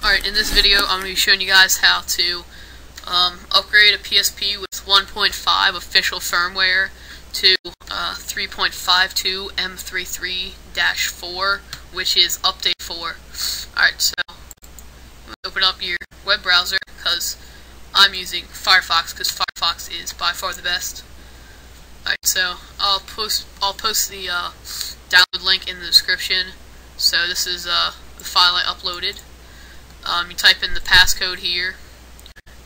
Alright, in this video I'm going to be showing you guys how to upgrade a PSP with 1.5 official firmware to 3.52 M33-4, which is update 4. Alright, so open up your web browser, because I'm using Firefox, because Firefox is by far the best. Alright, so I'll post the download link in the description. So this is the file I uploaded. You type in the passcode here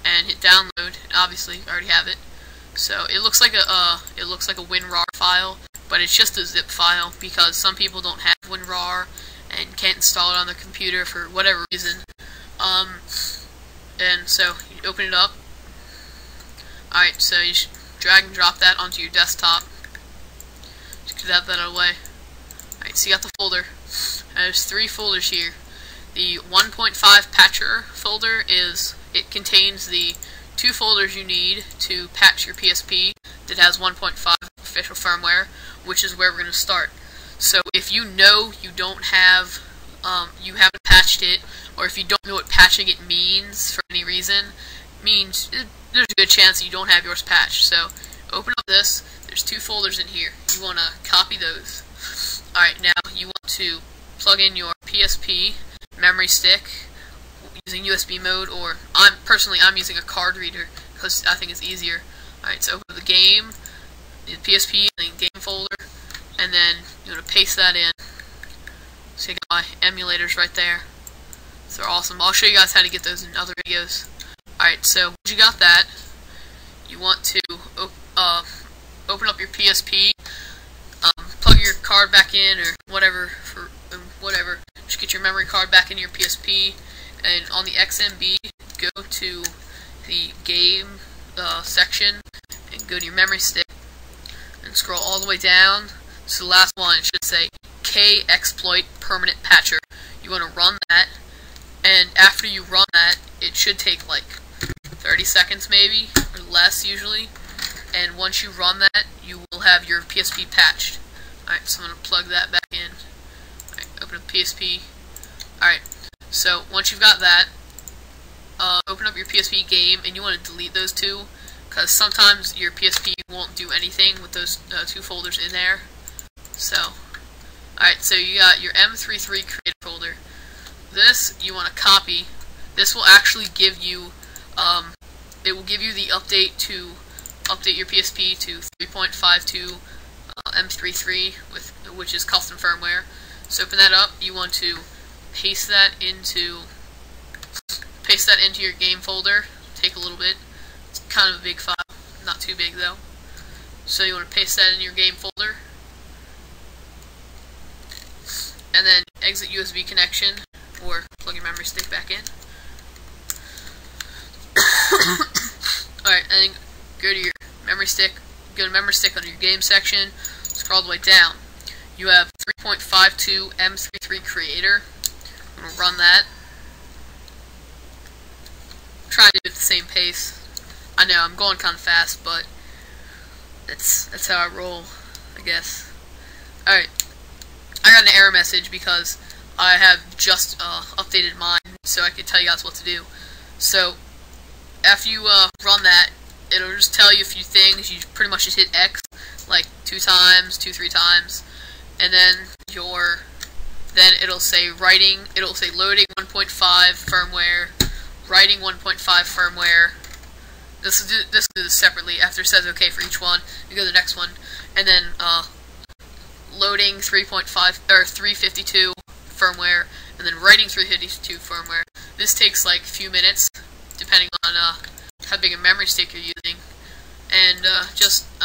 and hit download. Obviously, I already have it. So it looks like a WinRAR file, but it's just a zip file because some people don't have WinRAR and can't install it on their computer for whatever reason. And so you open it up. Alright, so you should drag and drop that onto your desktop. Just get that out of the way. Alright, so you got the folder. And there's 3 folders here. The 1.5 patcher folder contains the 2 folders you need to patch your PSP that has 1.5 official firmware, which is where we're going to start. So if you know you don't have, you haven't patched it, or if you don't know what patching it means for any reason, there's a good chance that you don't have yours patched. So open up this. There's 2 folders in here. You want to copy those. Alright, now you want to plug in your PSP memory stick using USB mode, or I'm using a card reader because I think it's easier. Alright, so open the game, the PSP, and the game folder, and then you're going to paste that in. So you got my emulators right there. So they're awesome. I'll show you guys how to get those in other videos. Alright, so once you got that, you want to open up your PSP, plug your card back in, or whatever, just get your memory card back into your PSP, and on the XMB, go to the game section, and go to your memory stick, and scroll all the way down to the last one. It should say K-Exploit Permanent Patcher. You want to run that, and after you run that, it should take like 30 seconds maybe, or less usually, and once you run that, you will have your PSP patched. Alright, so I'm going to plug that back in. Alright, open up PSP. Alright, so once you've got that, open up your PSP game, and you want to delete those 2, because sometimes your PSP won't do anything with those 2 folders in there. So, alright, so you got your M33 creator folder. This, you want to copy. This will actually give you, it will give you the update to update your PSP to 3.52 M33, which is custom firmware. So open that up. You want to paste that into your game folder. Take a little bit. It's kind of a big file, not too big though. So you want to paste that in your game folder, and then exit USB connection, or plug your memory stick back in. Alright, and then go to your memory stick. Go to memory stick under your game section. Scroll all the way down. You have 3.52 M33 creator. I'm going to run that. I'm trying to do it at the same pace. I know I'm going kind of fast, but that's how I roll, I guess. Alright, I got an error message because I have just updated mine, so I can tell you guys what to do. So after you run that, it'll just tell you a few things. You pretty much just hit X like 3 times, and then it'll say loading 1.5 firmware, writing 1.5 firmware. This will do this separately. After it says OK for each one, you go to the next one, and then loading 3.5 or 352 firmware, and then writing 352 firmware. This takes like a few minutes, depending on how big a memory stick you're using, and I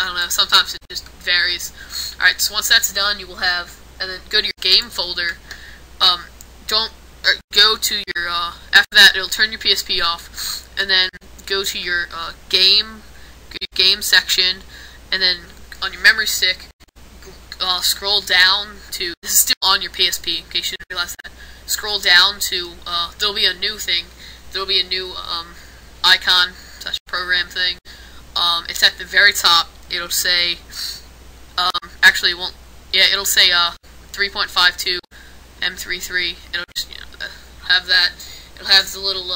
don't know, sometimes it just varies. Alright, so once that's done, you will have, and then go to your game folder. Go to your, after that, it'll turn your PSP off, and then go to your game section, and then on your memory stick, scroll down to, this is still on your PSP, in case you didn't realize that. Scroll down to, there'll be a new thing, there'll be a new icon / program thing. It's at the very top. It'll say, actually it won't, yeah, it'll say 3.52 M33. It'll just have that, It'll have the little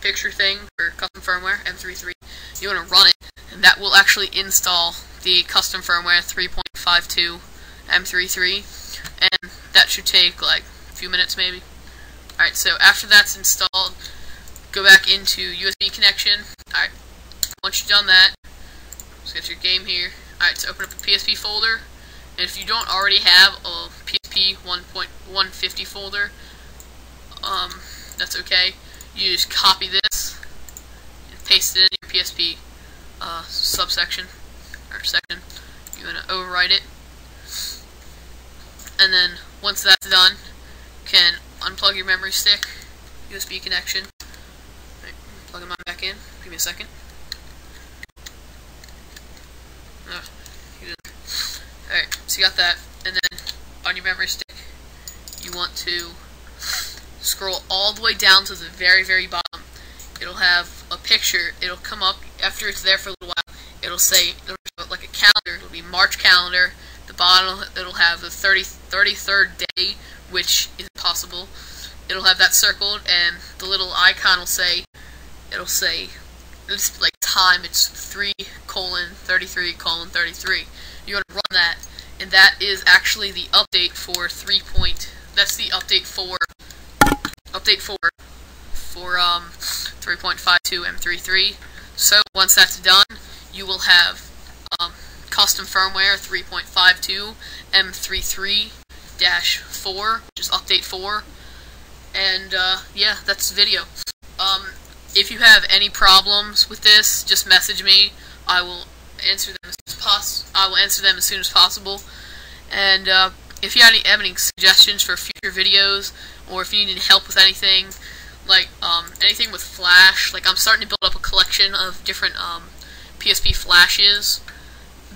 picture thing for custom firmware, M33. You want to run it, and that will actually install the custom firmware 3.52 M33, and that should take like a few minutes maybe. Alright, so after that's installed, go back into USB connection. Alright, once you've done that, just get your game here. Alright, so open up a PSP folder, and if you don't already have a PSP 1.150 folder, that's okay. You just copy this and paste it in your PSP subsection or section. You're gonna overwrite it, and then once that's done, you can unplug your memory stick, USB connection. Right, plug mine back in. Give me a second. Alright, so you got that, and then on your memory stick, you want to scroll all the way down to the very, very bottom. It'll have a picture. It'll come up after it's there for a little while. It'll say, like a calendar. It'll be March calendar. The bottom, it'll have the 33rd day, which is possible. It'll have that circled, and the little icon will say, it's like time. It's 3:33:33. You want to run that, and that is actually the update for That's the update for 3.52 M33. So once that's done, you will have custom firmware 3.52 M33-4, which is update 4. And yeah, that's the video. If you have any problems with this, just message me. I will answer them as soon as possible. And if you have any suggestions for future videos, or if you need help with anything, like anything with Flash, like I'm starting to build up a collection of different PSP flashes,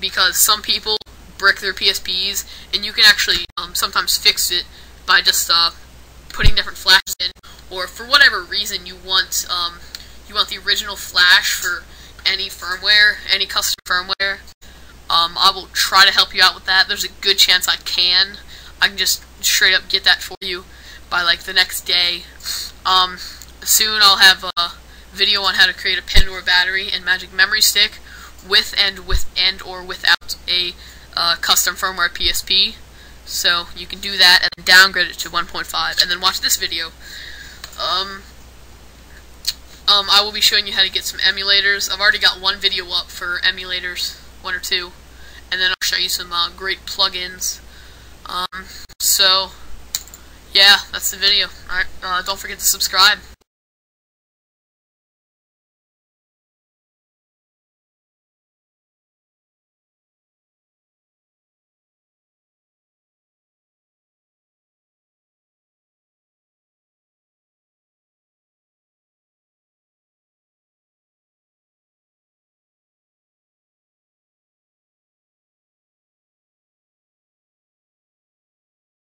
because some people brick their PSPs, and you can actually sometimes fix it by just putting different flashes in, or for whatever reason you want the original flash for any firmware, any custom firmware. I will try to help you out with that. There's a good chance I can just straight up get that for you by like the next day. Soon I'll have a video on how to create a Pandora battery and magic memory stick with or without a custom firmware PSP. So you can do that and downgrade it to 1.5, and then watch this video. I will be showing you how to get some emulators. I've already got one video up for emulators, one or two, and then I'll show you some great plugins. So yeah, that's the video. Alright, don't forget to subscribe.